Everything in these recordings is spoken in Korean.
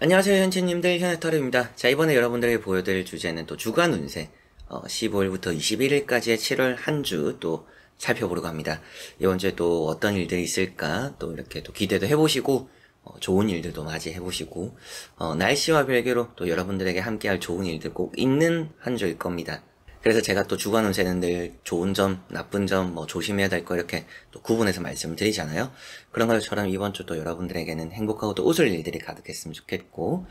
안녕하세요 현채님들, 현해타로입니다. 자, 이번에 여러분들에게 보여드릴 주제는 또 주간 운세 15일부터 21일까지의 7월 한 주 또 살펴보려고 합니다. 이번 주에 또 어떤 일들이 있을까 또 이렇게 또 기대도 해보시고 좋은 일들도 맞이해보시고 날씨와 별개로 또 여러분들에게 함께할 좋은 일들 꼭 있는 한 주일 겁니다. 그래서 제가 또 주간 운세는 늘 좋은 점, 나쁜 점, 조심해야 될 거 이렇게 또 구분해서 말씀을 드리잖아요. 그런 것처럼 이번 주 또 여러분들에게는 행복하고 또 웃을 일들이 가득했으면 좋겠고,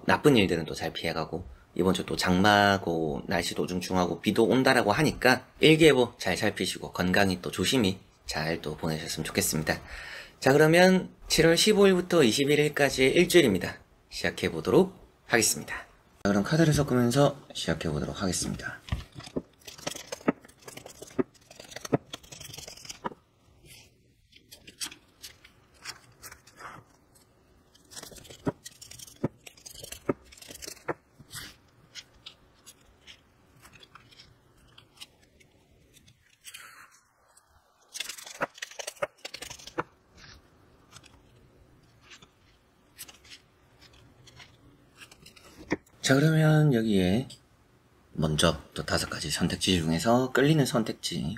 나쁜 일들은 또 잘 피해가고, 이번 주 또 장마고, 날씨도 우중충하고, 비도 온다라고 하니까, 일기예보 잘 살피시고, 건강히 또 조심히 잘 또 보내셨으면 좋겠습니다. 자, 그러면 7월 15일부터 21일까지의 일주일입니다. 시작해보도록 하겠습니다. 자, 그럼 카드를 섞으면서 시작해보도록 하겠습니다. 자, 그러면 여기에 먼저 또 5가지 선택지 중에서 끌리는 선택지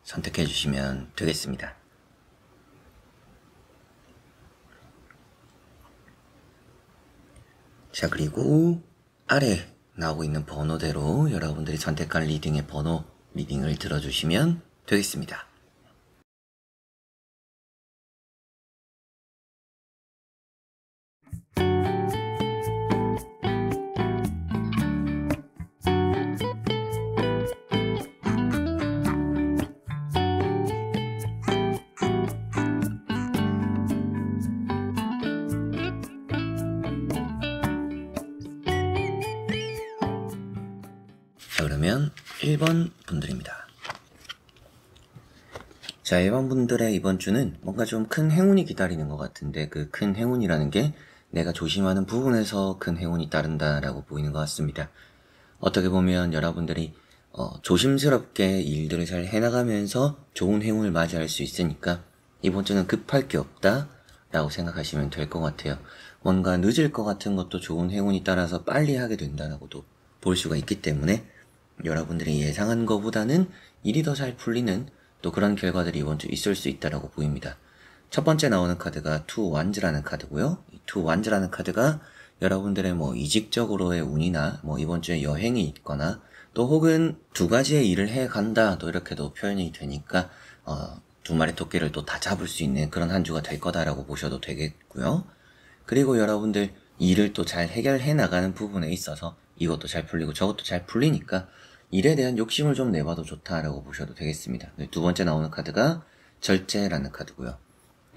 선택해 주시면 되겠습니다. 자, 그리고 아래 나오고 있는 번호대로 여러분들이 선택한 리딩의 번호 리딩을 들어주시면 되겠습니다. 자, 그러면 1번 분들입니다. 자, 1번 분들의 이번 주는 뭔가 좀 큰 행운이 기다리는 것 같은데, 그 큰 행운이라는 게 내가 조심하는 부분에서 큰 행운이 따른다라고 보이는 것 같습니다. 어떻게 보면 여러분들이 조심스럽게 일들을 잘 해나가면서 좋은 행운을 맞이할 수 있으니까 이번 주는 급할 게 없다 라고 생각하시면 될 것 같아요. 뭔가 늦을 것 같은 것도 좋은 행운이 따라서 빨리 하게 된다라고도 볼 수가 있기 때문에 여러분들이 예상한 것보다는 일이 더 잘 풀리는 또 그런 결과들이 이번 주 있을 수 있다라고 보입니다. 첫 번째 나오는 카드가 투 완즈라는 카드고요. 이 투 완즈라는 카드가 여러분들의 이직적으로의 운이나 이번 주에 여행이 있거나 또 혹은 두 가지의 일을 해 간다 또 이렇게도 표현이 되니까 두 마리 토끼를 또 다 잡을 수 있는 그런 한 주가 될 거다라고 보셔도 되겠고요. 그리고 여러분들 일을 또 잘 해결해 나가는 부분에 있어서 이것도 잘 풀리고 저것도 잘 풀리니까 일에 대한 욕심을 좀 내봐도 좋다라고 보셔도 되겠습니다. 두 번째 나오는 카드가 절제라는 카드고요.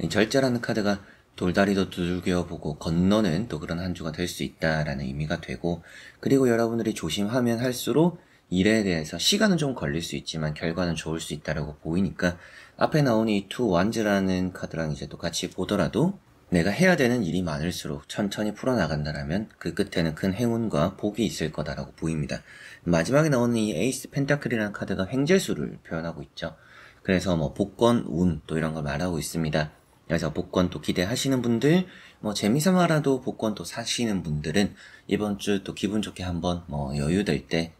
이 절제라는 카드가 돌다리도 두들겨 보고 건너는 또 그런 한 주가 될 수 있다라는 의미가 되고, 그리고 여러분들이 조심하면 할수록 일에 대해서 시간은 좀 걸릴 수 있지만 결과는 좋을 수 있다라고 보이니까 앞에 나온 이 투 완즈라는 카드랑 이제 또 같이 보더라도 내가 해야 되는 일이 많을수록 천천히 풀어나간다라면 그 끝에는 큰 행운과 복이 있을 거다라고 보입니다. 마지막에 나오는 이 에이스 펜타클이라는 카드가 횡재수를 표현하고 있죠. 그래서 복권, 운 또 이런 걸 말하고 있습니다. 그래서 복권 또 기대하시는 분들, 재미삼아라도 복권 또 사시는 분들은 이번 주 또 기분 좋게 한번 여유 될 때,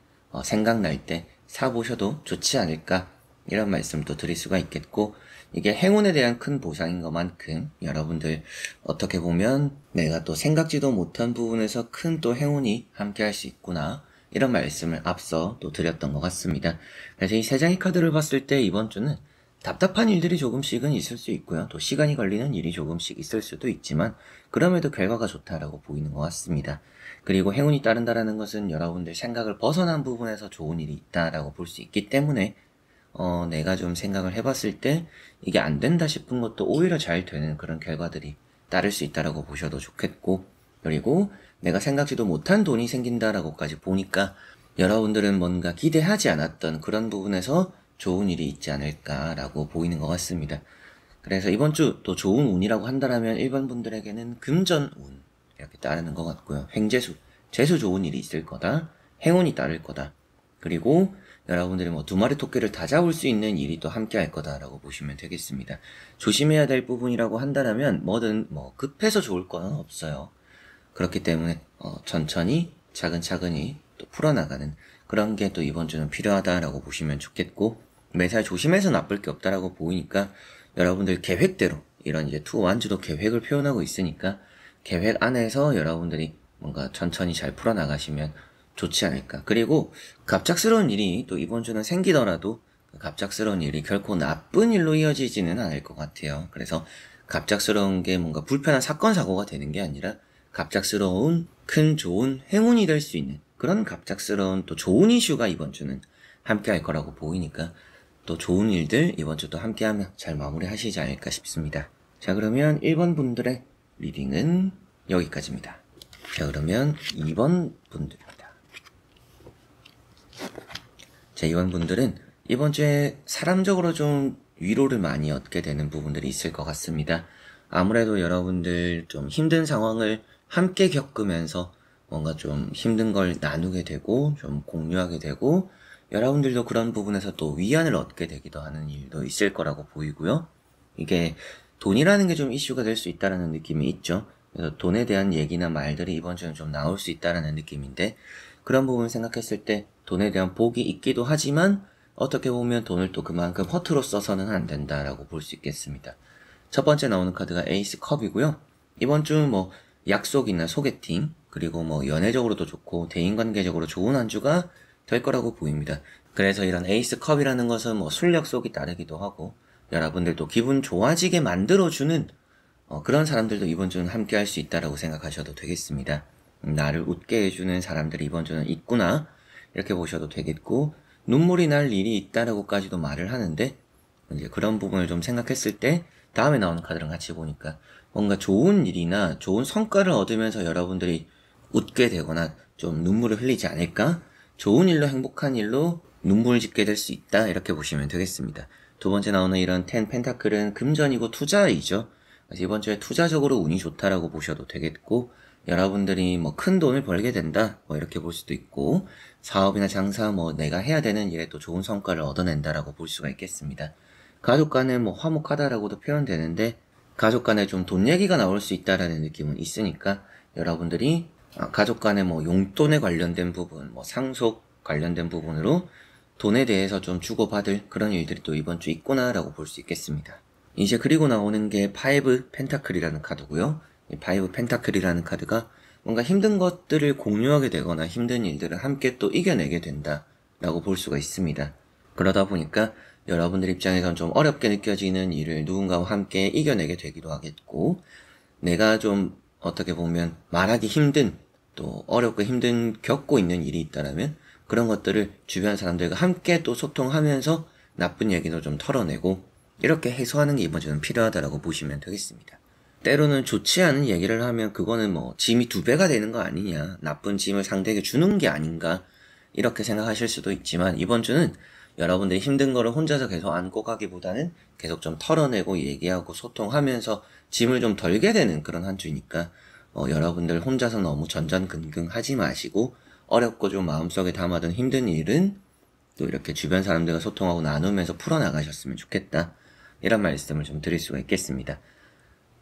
생각날 때 사보셔도 좋지 않을까 이런 말씀도 드릴 수가 있겠고, 이게 행운에 대한 큰 보상인 것만큼 여러분들 어떻게 보면 내가 또 생각지도 못한 부분에서 큰 또 행운이 함께 할 수 있구나 이런 말씀을 앞서 또 드렸던 것 같습니다. 그래서 이 세 장의 카드를 봤을 때 이번 주는 답답한 일들이 조금씩은 있을 수 있고요. 또 시간이 걸리는 일이 조금씩 있을 수도 있지만 그럼에도 결과가 좋다라고 보이는 것 같습니다. 그리고 행운이 따른다라는 것은 여러분들 생각을 벗어난 부분에서 좋은 일이 있다라고 볼 수 있기 때문에 내가 좀 생각을 해봤을 때 이게 안 된다 싶은 것도 오히려 잘 되는 그런 결과들이 따를 수 있다라고 보셔도 좋겠고, 그리고 내가 생각지도 못한 돈이 생긴다라고까지 보니까 여러분들은 뭔가 기대하지 않았던 그런 부분에서 좋은 일이 있지 않을까라고 보이는 것 같습니다. 그래서 이번 주 또 좋은 운이라고 한다면 1번 분들에게는 금전운 이렇게 따르는 것 같고요. 횡재수, 재수 좋은 일이 있을 거다. 행운이 따를 거다. 그리고 여러분들이 두 마리 토끼를 다 잡을 수 있는 일이 또 함께 할 거다라고 보시면 되겠습니다. 조심해야 될 부분이라고 한다면 뭐든 급해서 좋을 건 없어요. 그렇기 때문에 천천히 차근차근히 또 풀어나가는 그런 게 또 이번 주는 필요하다라고 보시면 좋겠고, 매살 조심해서 나쁠 게 없다라고 보이니까 여러분들 계획대로 이런 이제 투 완주도 계획을 표현하고 있으니까 계획 안에서 여러분들이 뭔가 천천히 잘 풀어나가시면 좋지 않을까. 그리고 갑작스러운 일이 또 이번 주는 생기더라도 갑작스러운 일이 결코 나쁜 일로 이어지지는 않을 것 같아요. 그래서 갑작스러운 게 뭔가 불편한 사건 사고가 되는 게 아니라 갑작스러운 큰 좋은 행운이 될 수 있는 그런 갑작스러운 또 좋은 이슈가 이번 주는 함께 할 거라고 보이니까 또 좋은 일들 이번 주도 함께하며 잘 마무리하시지 않을까 싶습니다. 자, 그러면 1번 분들의 리딩은 여기까지입니다. 자, 그러면 2번 분들입니다. 자, 2번 분들은 이번 주에 사람적으로 좀 위로를 많이 얻게 되는 부분들이 있을 것 같습니다. 아무래도 여러분들 좀 힘든 상황을 함께 겪으면서 뭔가 좀 힘든 걸 나누게 되고 좀 공유하게 되고 여러분들도 그런 부분에서 또 위안을 얻게 되기도 하는 일도 있을 거라고 보이고요. 이게 돈이라는 게 좀 이슈가 될 수 있다라는 느낌이 있죠. 그래서 돈에 대한 얘기나 말들이 이번 주는 좀 나올 수 있다라는 느낌인데, 그런 부분 생각했을 때 돈에 대한 복이 있기도 하지만 어떻게 보면 돈을 또 그만큼 허투루 써서는 안 된다라고 볼 수 있겠습니다. 첫 번째 나오는 카드가 에이스 컵이고요. 이번 주 뭐 약속이나 소개팅, 그리고 뭐 연애적으로도 좋고 대인관계적으로 좋은 한 주가 될 거라고 보입니다. 그래서 이런 에이스 컵이라는 것은 뭐 술 약속이 따르기도 하고 여러분들도 기분 좋아지게 만들어주는 그런 사람들도 이번 주는 함께 할 수 있다라고 생각하셔도 되겠습니다. 나를 웃게 해주는 사람들이 이번 주는 있구나 이렇게 보셔도 되겠고, 눈물이 날 일이 있다라고까지도 말을 하는데 이제 그런 부분을 좀 생각했을 때 다음에 나오는 카드랑 같이 보니까 뭔가 좋은 일이나 좋은 성과를 얻으면서 여러분들이 웃게 되거나 좀 눈물을 흘리지 않을까? 좋은 일로 행복한 일로 눈물을 짓게 될 수 있다 이렇게 보시면 되겠습니다. 두 번째 나오는 이런 10 펜타클은 금전이고 투자이죠. 그래서 이번 주에 투자적으로 운이 좋다라고 보셔도 되겠고, 여러분들이 뭐 큰 돈을 벌게 된다 뭐 이렇게 볼 수도 있고, 사업이나 장사 뭐 내가 해야 되는 일에 또 좋은 성과를 얻어낸다라고 볼 수가 있겠습니다. 가족 간에 뭐 화목하다라고도 표현되는데 가족 간에 좀 돈 얘기가 나올 수 있다라는 느낌은 있으니까 여러분들이 가족 간에 뭐 용돈에 관련된 부분, 뭐 상속 관련된 부분으로 돈에 대해서 좀 주고받을 그런 일들이 또 이번 주 있구나라고 볼 수 있겠습니다. 이제 그리고 나오는 게 5 펜타클이라는 카드고요. 이 5 펜타클이라는 카드가 뭔가 힘든 것들을 공유하게 되거나 힘든 일들을 함께 또 이겨내게 된다라고 볼 수가 있습니다. 그러다 보니까 여러분들 입장에선 좀 어렵게 느껴지는 일을 누군가와 함께 이겨내게 되기도 하겠고, 내가 좀 어떻게 보면 말하기 힘든 또 어렵고 힘든 겪고 있는 일이 있다라면 그런 것들을 주변 사람들과 함께 또 소통하면서 나쁜 얘기도 좀 털어내고 이렇게 해소하는 게 이번 주는 필요하다라고 보시면 되겠습니다. 때로는 좋지 않은 얘기를 하면 그거는 뭐 짐이 2배가 되는 거 아니냐, 나쁜 짐을 상대에게 주는 게 아닌가 이렇게 생각하실 수도 있지만, 이번 주는 여러분들이 힘든 거를 혼자서 계속 안고 가기보다는 계속 좀 털어내고 얘기하고 소통하면서 짐을 좀 덜게 되는 그런 한 주니까 여러분들 혼자서 너무 전전긍긍 하지 마시고 어렵고 좀 마음속에 담아둔 힘든 일은 또 이렇게 주변 사람들과 소통하고 나누면서 풀어나가셨으면 좋겠다 이런 말씀을 좀 드릴 수가 있겠습니다.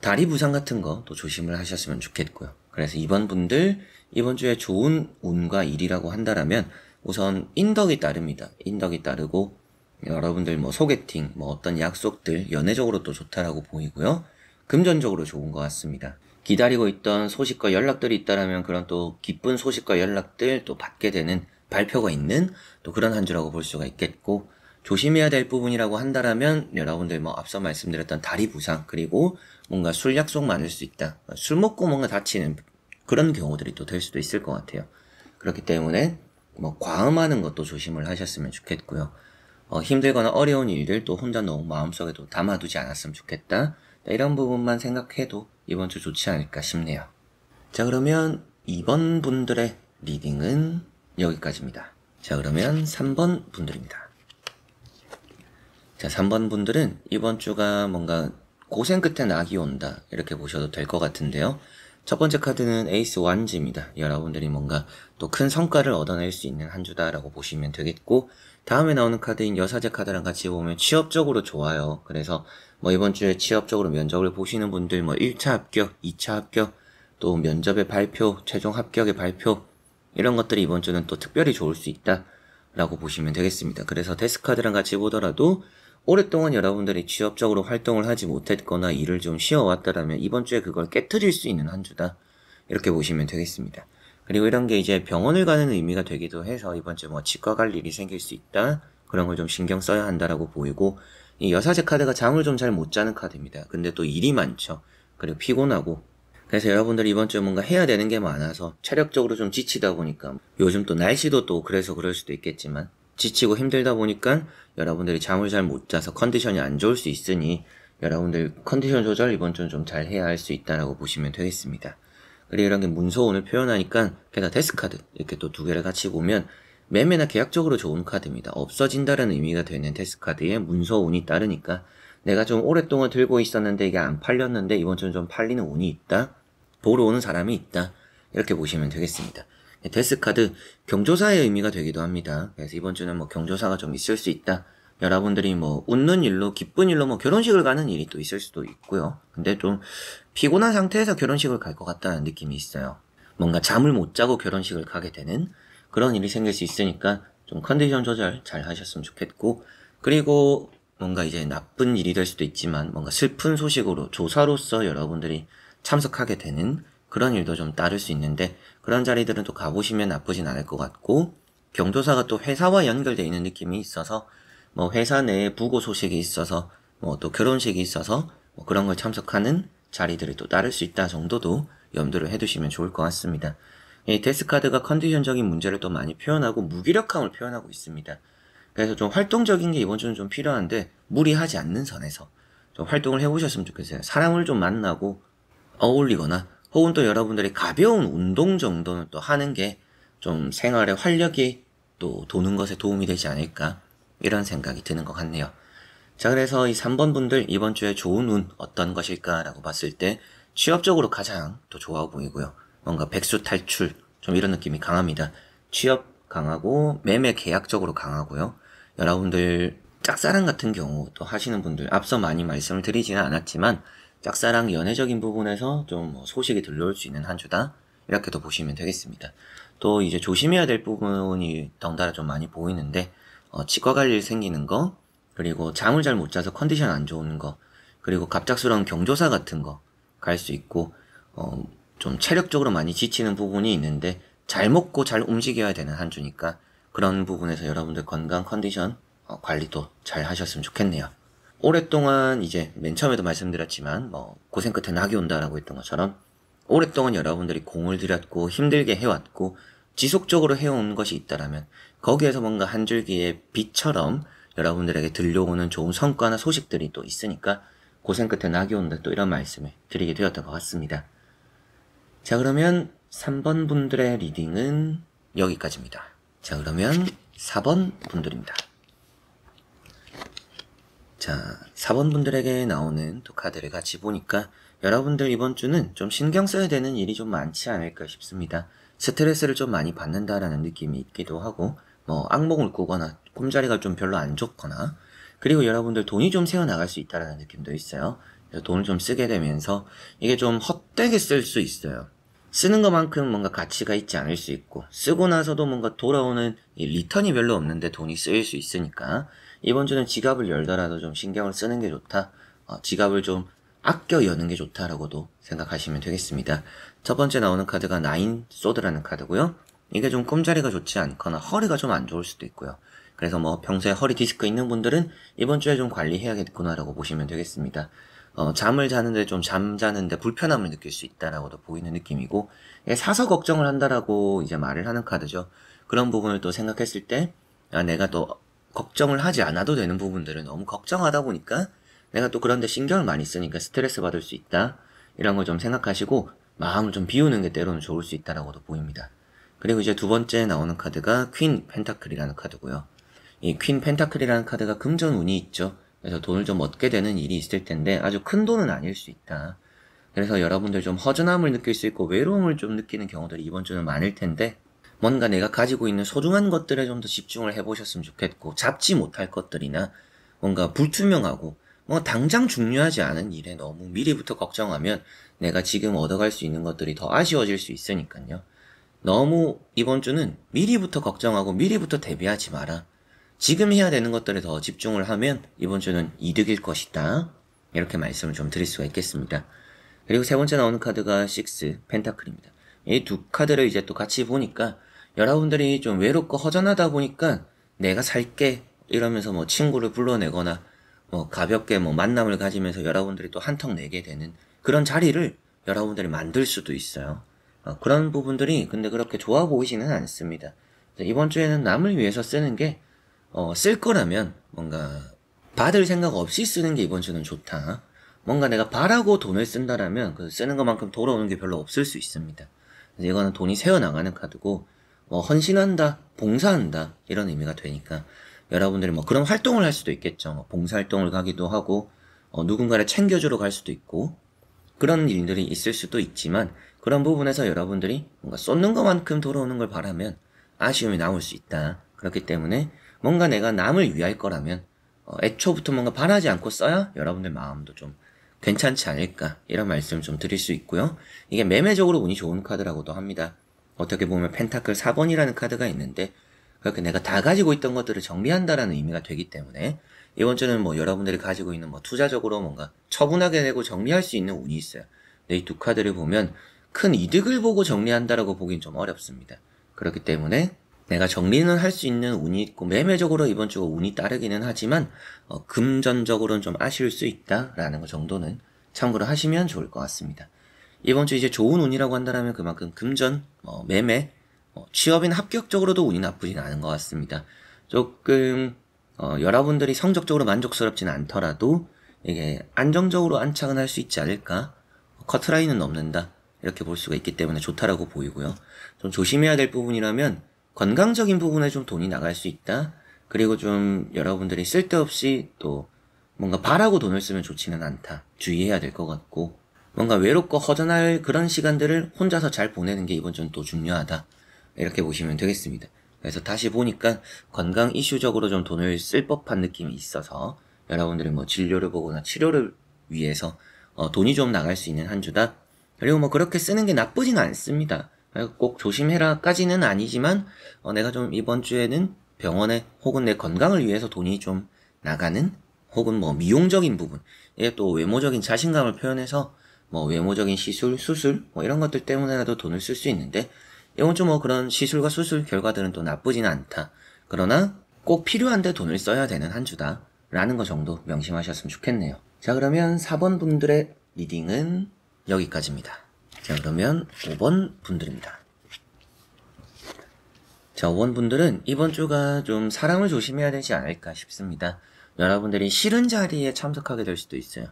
다리 부상 같은 거 또 조심을 하셨으면 좋겠고요. 그래서 이번 분들 이번 주에 좋은 운과 일이라고 한다라면 우선 인덕이 따릅니다. 인덕이 따르고 여러분들 뭐 소개팅, 뭐 어떤 약속들 연애적으로 또 좋다라고 보이고요. 금전적으로 좋은 것 같습니다. 기다리고 있던 소식과 연락들이 있다라면 그런 또 기쁜 소식과 연락들 또 받게 되는 발표가 있는 또 그런 한 주라고 볼 수가 있겠고, 조심해야 될 부분이라고 한다라면 여러분들 뭐 앞서 말씀드렸던 다리 부상, 그리고 뭔가 술 약속 많을 수 있다. 술 먹고 뭔가 다치는 그런 경우들이 또 될 수도 있을 것 같아요. 그렇기 때문에 뭐 과음하는 것도 조심을 하셨으면 좋겠고요. 힘들거나 어려운 일들 또 혼자 너무 마음속에도 담아두지 않았으면 좋겠다. 이런 부분만 생각해도 이번 주 좋지 않을까 싶네요. 자, 그러면 2번 분들의 리딩은 여기까지입니다. 자, 그러면 3번 분들입니다. 자, 3번 분들은 이번 주가 뭔가 고생 끝에 낙이 온다 이렇게 보셔도 될 것 같은데요. 첫 번째 카드는 에이스 완즈입니다. 여러분들이 뭔가 또 큰 성과를 얻어낼 수 있는 한 주다라고 보시면 되겠고, 다음에 나오는 카드인 여사제 카드랑 같이 보면 취업적으로 좋아요. 그래서 뭐 이번 주에 취업적으로 면접을 보시는 분들 뭐 1차 합격, 2차 합격, 또 면접의 발표, 최종 합격의 발표, 이런 것들이 이번 주는 또 특별히 좋을 수 있다 라고 보시면 되겠습니다. 그래서 데스카드랑 같이 보더라도 오랫동안 여러분들이 취업적으로 활동을 하지 못했거나 일을 좀 쉬어왔다라면 이번 주에 그걸 깨트릴 수 있는 한 주다, 이렇게 보시면 되겠습니다. 그리고 이런 게 이제 병원을 가는 의미가 되기도 해서 이번 주에 뭐 치과 갈 일이 생길 수 있다, 그런 걸 좀 신경 써야 한다라고 보이고, 이 여사제 카드가 잠을 좀 잘 못 자는 카드입니다. 근데 또 일이 많죠. 그리고 피곤하고, 그래서 여러분들이 이번 주에 뭔가 해야 되는 게 많아서 체력적으로 좀 지치다 보니까, 요즘 또 날씨도 또 그래서 그럴 수도 있겠지만 지치고 힘들다 보니까 여러분들이 잠을 잘 못 자서 컨디션이 안 좋을 수 있으니 여러분들 컨디션 조절 이번 주는 좀 잘 해야 할 수 있다라고 보시면 되겠습니다. 그리고 이런 게 문서운을 표현하니까 게다가 데스카드 이렇게 또 두 개를 같이 보면 매매나 계약적으로 좋은 카드입니다. 없어진다는 의미가 되는 데스카드에 문서운이 따르니까 내가 좀 오랫동안 들고 있었는데 이게 안 팔렸는데 이번 주는 좀 팔리는 운이 있다, 보러 오는 사람이 있다, 이렇게 보시면 되겠습니다. 데스카드 경조사의 의미가 되기도 합니다. 그래서 이번 주는 뭐 경조사가 좀 있을 수 있다, 여러분들이 뭐 웃는 일로, 기쁜 일로 뭐 결혼식을 가는 일이 또 있을 수도 있고요. 근데 좀 피곤한 상태에서 결혼식을 갈 것 같다는 느낌이 있어요. 뭔가 잠을 못 자고 결혼식을 가게 되는 그런 일이 생길 수 있으니까 좀 컨디션 조절 잘 하셨으면 좋겠고, 그리고 뭔가 이제 나쁜 일이 될 수도 있지만 뭔가 슬픈 소식으로 조사로서 여러분들이 참석하게 되는 그런 일도 좀 따를 수 있는데, 그런 자리들은 또 가보시면 나쁘진 않을 것 같고, 경조사가 또 회사와 연결되어 있는 느낌이 있어서 뭐 회사 내에 부고 소식이 있어서 뭐 또 결혼식이 있어서 뭐 그런 걸 참석하는 자리들을 또 따를 수 있다 정도도 염두를 해두시면 좋을 것 같습니다. 이 데스카드가 컨디션적인 문제를 또 많이 표현하고 무기력함을 표현하고 있습니다. 그래서 좀 활동적인 게 이번 주는 좀 필요한데 무리하지 않는 선에서 좀 활동을 해보셨으면 좋겠어요. 사람을 좀 만나고 어울리거나 혹은 또 여러분들이 가벼운 운동 정도는 또 하는 게 좀 생활에 활력이 또 도는 것에 도움이 되지 않을까, 이런 생각이 드는 것 같네요. 자, 그래서 이 3번 분들 이번 주에 좋은 운 어떤 것일까라고 봤을 때 취업적으로 가장 또 좋아 보이고요. 뭔가 백수 탈출 좀 이런 느낌이 강합니다. 취업 강하고 매매 계약적으로 강하고요. 여러분들 짝사랑 같은 경우 또 하시는 분들 앞서 많이 말씀을 드리지는 않았지만 짝사랑 연애적인 부분에서 좀 소식이 들려올 수 있는 한 주다, 이렇게도 보시면 되겠습니다. 또 이제 조심해야 될 부분이 덩달아 좀 많이 보이는데 치과 갈 일 생기는 거, 그리고 잠을 잘 못 자서 컨디션 안 좋은 거, 그리고 갑작스러운 경조사 같은 거 갈 수 있고, 좀 체력적으로 많이 지치는 부분이 있는데 잘 먹고 잘 움직여야 되는 한 주니까 그런 부분에서 여러분들 건강 컨디션 관리도 잘 하셨으면 좋겠네요. 오랫동안 이제 맨 처음에도 말씀드렸지만 뭐 고생 끝에 낙이 온다라고 했던 것처럼 오랫동안 여러분들이 공을 들였고 힘들게 해왔고 지속적으로 해온 것이 있다라면 거기에서 뭔가 한 줄기의 빛처럼 여러분들에게 들려오는 좋은 성과나 소식들이 또 있으니까 고생 끝에 낙이 온다, 또 이런 말씀을 드리게 되었던 것 같습니다. 자, 그러면 3번 분들의 리딩은 여기까지입니다. 자, 그러면 4번 분들입니다. 자, 4번 분들에게 나오는 또 카드를 같이 보니까 여러분들 이번 주는 좀 신경 써야 되는 일이 좀 많지 않을까 싶습니다. 스트레스를 좀 많이 받는다라는 느낌이 있기도 하고, 뭐 악몽을 꾸거나 꿈자리가 좀 별로 안 좋거나, 그리고 여러분들 돈이 좀 새어나갈 수 있다라는 느낌도 있어요. 그래서 돈을 좀 쓰게 되면서 이게 좀 헛되게 쓸 수 있어요. 쓰는 것만큼 뭔가 가치가 있지 않을 수 있고, 쓰고 나서도 뭔가 돌아오는 이 리턴이 별로 없는데 돈이 쓰일 수 있으니까 이번 주는 지갑을 열더라도 좀 신경을 쓰는 게 좋다, 지갑을 좀 아껴 여는 게 좋다라고도 생각하시면 되겠습니다. 첫 번째 나오는 카드가 나인 소드라는 카드고요. 이게 좀 꿈자리가 좋지 않거나 허리가 좀 안 좋을 수도 있고요. 그래서 뭐 평소에 허리 디스크 있는 분들은 이번 주에 좀 관리해야겠구나라고 보시면 되겠습니다. 잠을 자는데 좀 잠자는데 불편함을 느낄 수 있다라고도 보이는 느낌이고, 사서 걱정을 한다라고 이제 말을 하는 카드죠. 그런 부분을 또 생각했을 때, 내가 또 걱정을 하지 않아도 되는 부분들을 너무 걱정하다 보니까 내가 또 그런데 신경을 많이 쓰니까 스트레스 받을 수 있다, 이런 걸 좀 생각하시고 마음을 좀 비우는 게 때로는 좋을 수 있다라고도 보입니다. 그리고 이제 두 번째 나오는 카드가 퀸 펜타클이라는 카드고요. 이 퀸 펜타클이라는 카드가 금전 운이 있죠. 그래서 돈을 좀 얻게 되는 일이 있을 텐데 아주 큰 돈은 아닐 수 있다. 그래서 여러분들 좀 허전함을 느낄 수 있고 외로움을 좀 느끼는 경우들이 이번 주는 많을 텐데, 뭔가 내가 가지고 있는 소중한 것들에 좀 더 집중을 해보셨으면 좋겠고, 잡지 못할 것들이나 뭔가 불투명하고 뭐 당장 중요하지 않은 일에 너무 미리부터 걱정하면 내가 지금 얻어갈 수 있는 것들이 더 아쉬워질 수 있으니까요. 너무 이번 주는 미리부터 걱정하고 미리부터 대비하지 마라. 지금 해야 되는 것들에 더 집중을 하면 이번 주는 이득일 것이다. 이렇게 말씀을 좀 드릴 수가 있겠습니다. 그리고 세 번째 나오는 카드가 6 펜타클입니다. 이 두 카드를 이제 또 같이 보니까 여러분들이 좀 외롭고 허전하다 보니까 내가 살게 이러면서 뭐 친구를 불러내거나 뭐 가볍게 뭐 만남을 가지면서 여러분들이 또 한턱 내게 되는 그런 자리를 여러분들이 만들 수도 있어요. 그런 부분들이 근데 그렇게 좋아 보이지는 않습니다. 이번 주에는 남을 위해서 쓰는 게 쓸 거라면 뭔가 받을 생각 없이 쓰는 게 이번 주는 좋다. 뭔가 내가 바라고 돈을 쓴다라면 그 쓰는 것만큼 돌아오는 게 별로 없을 수 있습니다. 그래서 이거는 돈이 새어나가는 카드고 헌신한다, 봉사한다 이런 의미가 되니까 여러분들이 뭐 그런 활동을 할 수도 있겠죠. 뭐 봉사활동을 가기도 하고 누군가를 챙겨주러 갈 수도 있고 그런 일들이 있을 수도 있지만 그런 부분에서 여러분들이 뭔가 쏟는 것만큼 돌아오는 걸 바라면 아쉬움이 나올 수 있다. 그렇기 때문에 뭔가 내가 남을 위할 거라면 애초부터 뭔가 바라지 않고 써야 여러분들 마음도 좀 괜찮지 않을까 이런 말씀을 좀 드릴 수 있고요. 이게 매매적으로 운이 좋은 카드라고도 합니다. 어떻게 보면 펜타클 4번이라는 카드가 있는데 그렇게 내가 다 가지고 있던 것들을 정리한다라는 의미가 되기 때문에 이번 주는 뭐 여러분들이 가지고 있는 뭐 투자적으로 뭔가 처분하게 되고 정리할 수 있는 운이 있어요. 근데 이 두 카드를 보면 큰 이득을 보고 정리한다라고 보긴 좀 어렵습니다. 그렇기 때문에 내가 정리는 할 수 있는 운이 있고 매매적으로 이번 주가 운이 따르기는 하지만 금전적으로는 좀 아쉬울 수 있다라는 것 정도는 참고를 하시면 좋을 것 같습니다. 이번 주 이제 좋은 운이라고 한다면 그만큼 금전, 매매, 취업인 합격적으로도 운이 나쁘진 않은 것 같습니다. 조금 여러분들이 성적적으로 만족스럽지는 않더라도 이게 안정적으로 안착은 할 수 있지 않을까? 커트라인은 넘는다 이렇게 볼 수가 있기 때문에 좋다라고 보이고요. 좀 조심해야 될 부분이라면 건강적인 부분에 좀 돈이 나갈 수 있다. 그리고 좀 여러분들이 쓸데없이 또 뭔가 바라고 돈을 쓰면 좋지는 않다. 주의해야 될 것 같고 뭔가 외롭고 허전할 그런 시간들을 혼자서 잘 보내는 게 이번 주는 또 중요하다. 이렇게 보시면 되겠습니다. 그래서 다시 보니까 건강 이슈적으로 좀 돈을 쓸 법한 느낌이 있어서 여러분들이 뭐 진료를 보거나 치료를 위해서 돈이 좀 나갈 수 있는 한 주다. 그리고 뭐 그렇게 쓰는 게 나쁘진 않습니다. 꼭 조심해라까지는 아니지만 내가 좀 이번 주에는 병원에 혹은 내 건강을 위해서 돈이 좀 나가는 혹은 뭐 미용적인 부분 이게 또 외모적인 자신감을 표현해서 뭐 외모적인 시술, 수술 뭐 이런 것들 때문에라도 돈을 쓸 수 있는데 이번 주 뭐 그런 시술과 수술 결과들은 또 나쁘지는 않다. 그러나 꼭 필요한데 돈을 써야 되는 한 주다 라는 거 정도 명심하셨으면 좋겠네요. 자 그러면 4번 분들의 리딩은 여기까지입니다. 자 그러면 5번 분들입니다. 자 5번 분들은 이번 주가 좀 사람을 조심해야 되지 않을까 싶습니다. 여러분들이 싫은 자리에 참석하게 될 수도 있어요.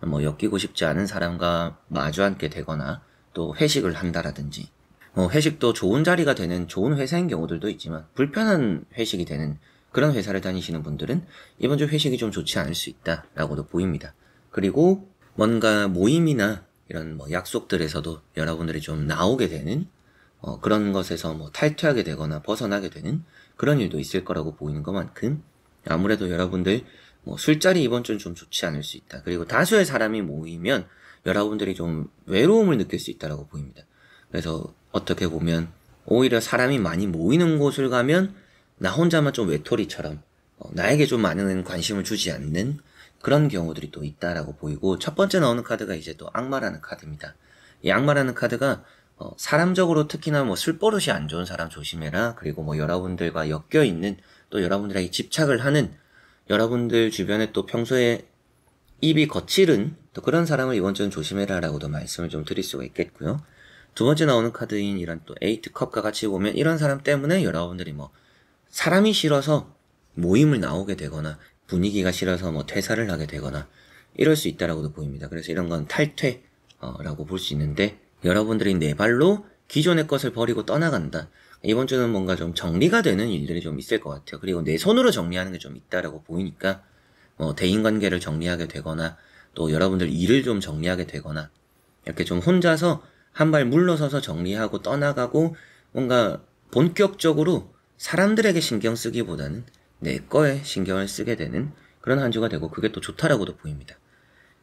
뭐 엮이고 싶지 않은 사람과 마주 앉게 되거나 또 회식을 한다라든지 회식도 좋은 자리가 되는 좋은 회사인 경우들도 있지만 불편한 회식이 되는 그런 회사를 다니시는 분들은 이번 주 회식이 좀 좋지 않을 수 있다라고도 보입니다. 그리고 뭔가 모임이나 이런 뭐 약속들에서도 여러분들이 좀 나오게 되는 그런 것에서 뭐 탈퇴하게 되거나 벗어나게 되는 그런 일도 있을 거라고 보이는 것만큼 아무래도 여러분들 뭐 술자리 이번 주는 좀 좋지 않을 수 있다. 그리고 다수의 사람이 모이면 여러분들이 좀 외로움을 느낄 수 있다라고 보입니다. 그래서 어떻게 보면 오히려 사람이 많이 모이는 곳을 가면 나 혼자만 좀 외톨이처럼 나에게 좀 많은 관심을 주지 않는 그런 경우들이 또 있다라고 보이고 첫 번째 나오는 카드가 이제 또 악마라는 카드입니다. 이 악마라는 카드가 사람적으로 특히나 뭐 술버릇이 안 좋은 사람 조심해라. 그리고 뭐 여러분들과 엮여 있는 또 여러분들에게 집착을 하는 여러분들 주변에 또 평소에 입이 거칠은 또 그런 사람을 이번 주는 조심해라 라고도 말씀을 좀 드릴 수가 있겠고요. 두 번째 나오는 카드인 이런 또 에이트 컵과 같이 보면 이런 사람 때문에 여러분들이 뭐 사람이 싫어서 모임을 나오게 되거나 분위기가 싫어서 뭐 퇴사를 하게 되거나 이럴 수 있다라고도 보입니다. 그래서 이런 건 탈퇴라고 볼 수 있는데 여러분들이 내 발로 기존의 것을 버리고 떠나간다. 이번 주는 뭔가 좀 정리가 되는 일들이 좀 있을 것 같아요. 그리고 내 손으로 정리하는 게 좀 있다라고 보이니까 대인관계를 정리하게 되거나 또 여러분들 일을 좀 정리하게 되거나 이렇게 좀 혼자서 한 발 물러서서 정리하고 떠나가고 뭔가 본격적으로 사람들에게 신경 쓰기보다는 내 거에 신경을 쓰게 되는 그런 한 주가 되고 그게 또 좋다라고도 보입니다.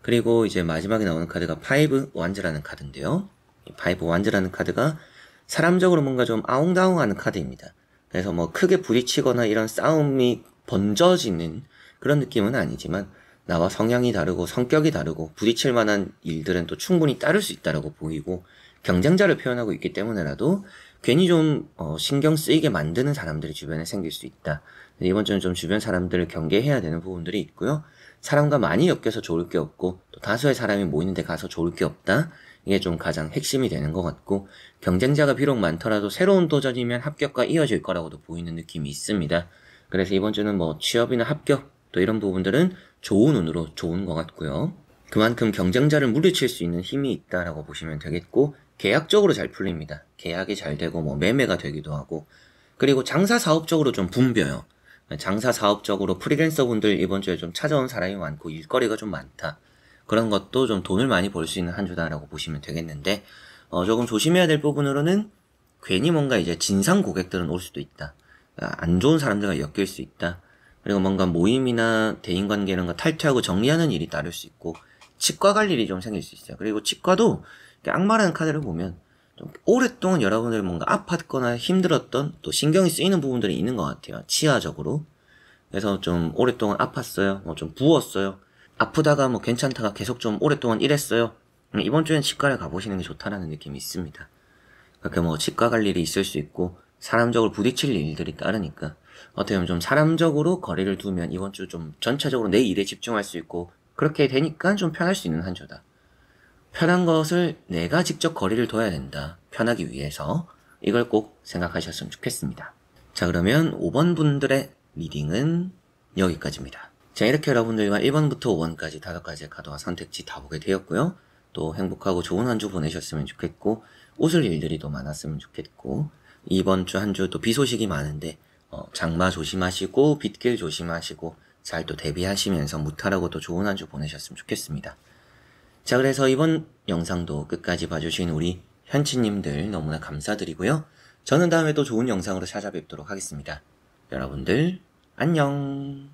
그리고 이제 마지막에 나오는 카드가 파이브 완즈라는 카드인데요. 이 파이브 완즈라는 카드가 사람적으로 뭔가 좀 아웅다웅하는 카드입니다. 그래서 뭐 크게 부딪히거나 이런 싸움이 번져지는 그런 느낌은 아니지만 나와 성향이 다르고 성격이 다르고 부딪힐 만한 일들은 또 충분히 따를 수 있다라고 보이고 경쟁자를 표현하고 있기 때문에라도 괜히 좀 신경 쓰이게 만드는 사람들이 주변에 생길 수 있다. 이번 주는 좀 주변 사람들을 경계해야 되는 부분들이 있고요. 사람과 많이 엮여서 좋을 게 없고 또 다수의 사람이 모이는 데 가서 좋을 게 없다. 이게 좀 가장 핵심이 되는 것 같고 경쟁자가 비록 많더라도 새로운 도전이면 합격과 이어질 거라고도 보이는 느낌이 있습니다. 그래서 이번 주는 뭐 취업이나 합격 또 이런 부분들은 좋은 운으로 좋은 것 같고요. 그만큼 경쟁자를 물리칠 수 있는 힘이 있다라고 보시면 되겠고 계약적으로 잘 풀립니다. 계약이 잘 되고 뭐 매매가 되기도 하고 그리고 장사 사업적으로 좀 붐벼요. 장사 사업적으로 프리랜서 분들 이번 주에 좀 찾아온 사람이 많고 일거리가 좀 많다. 그런 것도 좀 돈을 많이 벌 수 있는 한 주다라고 보시면 되겠는데 조금 조심해야 될 부분으로는 괜히 뭔가 이제 진상 고객들은 올 수도 있다. 안 좋은 사람들과 엮일 수 있다. 그리고 뭔가 모임이나 대인관계 이런 거 탈퇴하고 정리하는 일이 따를 수 있고 치과 갈 일이 좀 생길 수 있어요. 그리고 치과도 악마라는 카드를 보면 좀 오랫동안 여러분들 뭔가 아팠거나 힘들었던 또 신경이 쓰이는 부분들이 있는 것 같아요. 치아적으로. 그래서 좀 오랫동안 아팠어요. 뭐 좀 부었어요. 아프다가 뭐 괜찮다가 계속 좀 오랫동안 이랬어요. 이번 주엔 치과를 가보시는 게 좋다라는 느낌이 있습니다. 그렇게 뭐 치과 갈 일이 있을 수 있고 사람적으로 부딪힐 일들이 따르니까 어떻게 보면 좀 사람적으로 거리를 두면 이번 주 좀 전체적으로 내 일에 집중할 수 있고 그렇게 되니까 좀 편할 수 있는 한 주다. 편한 것을 내가 직접 거리를 둬야 된다. 편하기 위해서 이걸 꼭 생각하셨으면 좋겠습니다. 자, 그러면 5번 분들의 리딩은 여기까지입니다. 자, 이렇게 여러분들과 1번부터 5번까지 5가지의 카드와 선택지 다 보게 되었고요. 또 행복하고 좋은 한 주 보내셨으면 좋겠고 웃을 일들이 더 많았으면 좋겠고 이번 주 한 주 또 비 소식이 많은데 장마 조심하시고 빗길 조심하시고 잘 또 대비하시면서 무탈하고 또 좋은 한 주 보내셨으면 좋겠습니다. 자, 그래서 이번 영상도 끝까지 봐주신 우리 현치님들 너무나 감사드리고요. 저는 다음에 또 좋은 영상으로 찾아뵙도록 하겠습니다. 여러분들 안녕.